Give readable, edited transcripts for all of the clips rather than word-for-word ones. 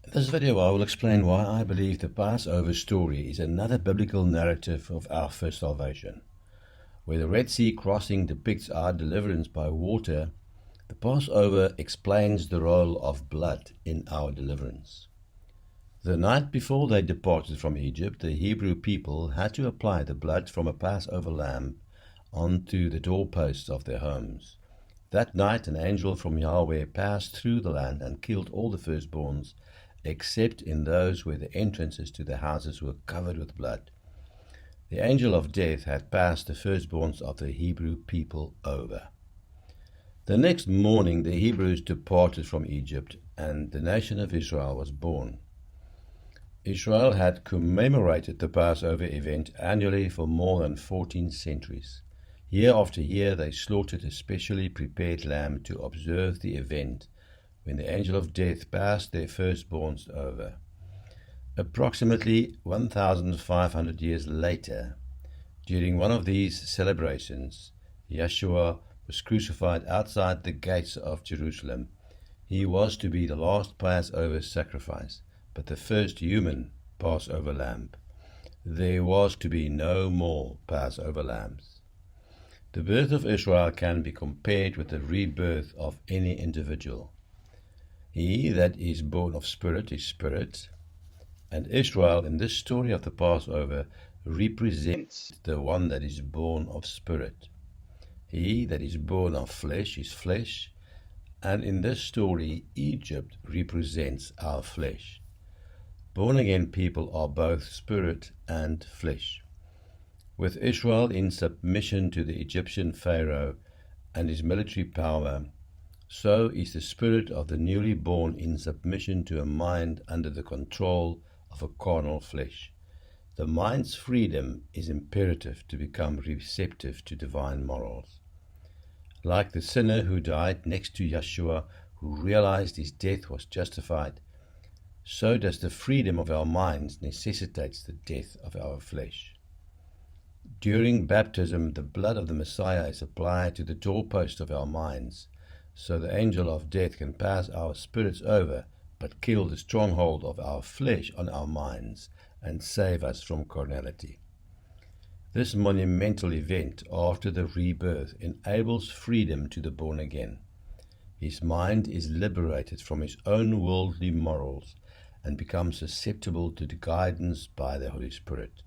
In this video I will explain why I believe the Passover story is another biblical narrative of our first salvation. Where the Red Sea crossing depicts our deliverance by water, the Passover explains the role of blood in our deliverance. The night before they departed from Egypt, the Hebrew people had to apply the blood from a Passover lamb onto the doorposts of their homes. That night an angel from Yahweh passed through the land and killed all the firstborns, except in those where the entrances to the houses were covered with blood. The angel of death had passed the firstborns of the Hebrew people over. The next morning the Hebrews departed from Egypt, and the nation of Israel was born. Israel had commemorated the Passover event annually for more than 14 centuries. Year after year they slaughtered a specially prepared lamb to observe the event when the angel of death passed their firstborns over. Approximately 1,500 years later, during one of these celebrations, Yeshua was crucified outside the gates of Jerusalem. He was to be the last Passover sacrifice, but the first human Passover lamb. There was to be no more Passover lambs. The birth of Israel can be compared with the rebirth of any individual. He that is born of spirit is spirit, and Israel in this story of the Passover represents the one that is born of spirit. He that is born of flesh is flesh, and in this story Egypt represents our flesh. Born-again people are both spirit and flesh. With Israel in submission to the Egyptian Pharaoh and his military power, so is the spirit of the newly born in submission to a mind under the control of a carnal flesh. The mind's freedom is imperative to become receptive to divine morals. Like the sinner who died next to Yeshua, who realized his death was justified, so does the freedom of our minds necessitates the death of our flesh. During baptism, the blood of the Messiah is applied to the doorpost of our minds, so the angel of death can pass our spirits over, but kill the stronghold of our flesh on our minds and save us from carnality. This monumental event after the rebirth enables freedom to the born-again. His mind is liberated from his own worldly morals and becomes susceptible to the guidance by the Holy Spirit.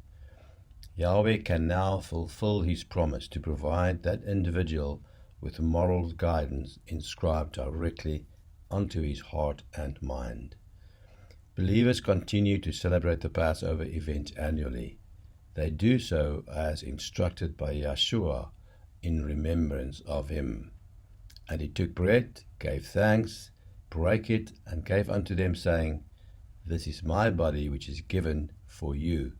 Yahweh can now fulfill his promise to provide that individual with moral guidance inscribed directly onto his heart and mind. Believers continue to celebrate the Passover event annually. They do so as instructed by Yeshua in remembrance of him. And he took bread, gave thanks, brake it, and gave unto them, saying, This is my body which is given for you.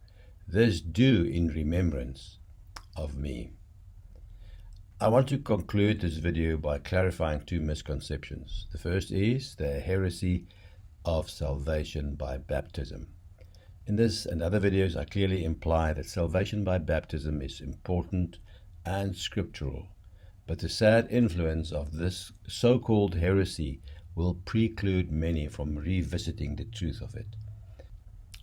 This do in remembrance of me. I want to conclude this video by clarifying two misconceptions. The first is the heresy of salvation by baptism. In this and other videos, I clearly imply that salvation by baptism is important and scriptural, but the sad influence of this so-called heresy will preclude many from revisiting the truth of it.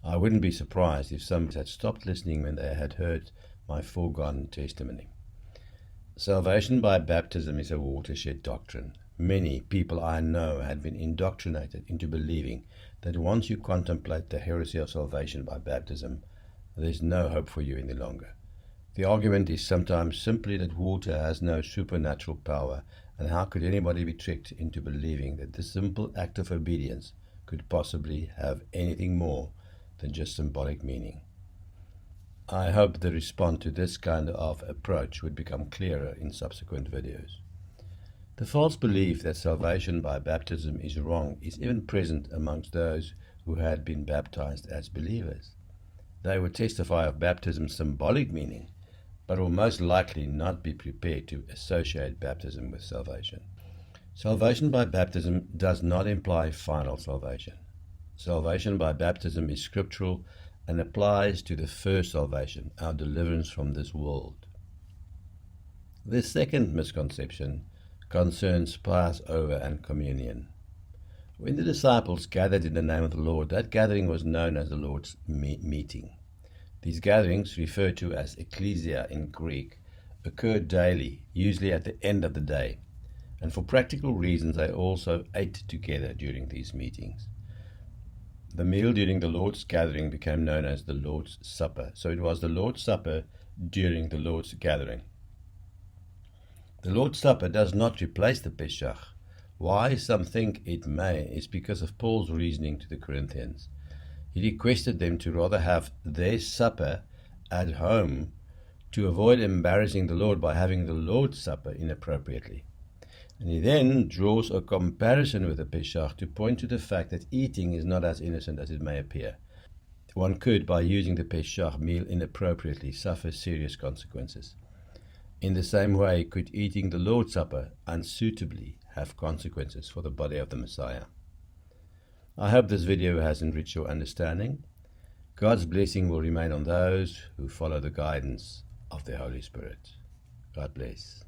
I wouldn't be surprised if some had stopped listening when they had heard my foregone testimony. Salvation by baptism is a watershed doctrine. Many people I know had been indoctrinated into believing that once you contemplate the heresy of salvation by baptism, there's no hope for you any longer. The argument is sometimes simply that water has no supernatural power, and how could anybody be tricked into believing that this simple act of obedience could possibly have anything more than just symbolic meaning? I hope the response to this kind of approach would become clearer in subsequent videos. The false belief that salvation by baptism is wrong is even present amongst those who had been baptized as believers. They would testify of baptism's symbolic meaning, but will most likely not be prepared to associate baptism with salvation. Salvation by baptism does not imply final salvation. Salvation by baptism is scriptural and applies to the first salvation, our deliverance from this world. The second misconception concerns Passover and communion. When the disciples gathered in the name of the Lord, that gathering was known as the Lord's meeting. These gatherings, referred to as ecclesia in Greek, occurred daily, usually at the end of the day, and for practical reasons they also ate together during these meetings. The meal during the Lord's gathering became known as the Lord's Supper, so it was the Lord's Supper during the Lord's gathering. The Lord's Supper does not replace the Pesach. Why some think it may is because of Paul's reasoning to the Corinthians. He requested them to rather have their supper at home to avoid embarrassing the Lord by having the Lord's Supper inappropriately. And he then draws a comparison with the Pesach to point to the fact that eating is not as innocent as it may appear. One could, by using the Pesach meal inappropriately, suffer serious consequences. In the same way, could eating the Lord's Supper unsuitably have consequences for the body of the Messiah. I hope this video has enriched your understanding. God's blessing will remain on those who follow the guidance of the Holy Spirit. God bless.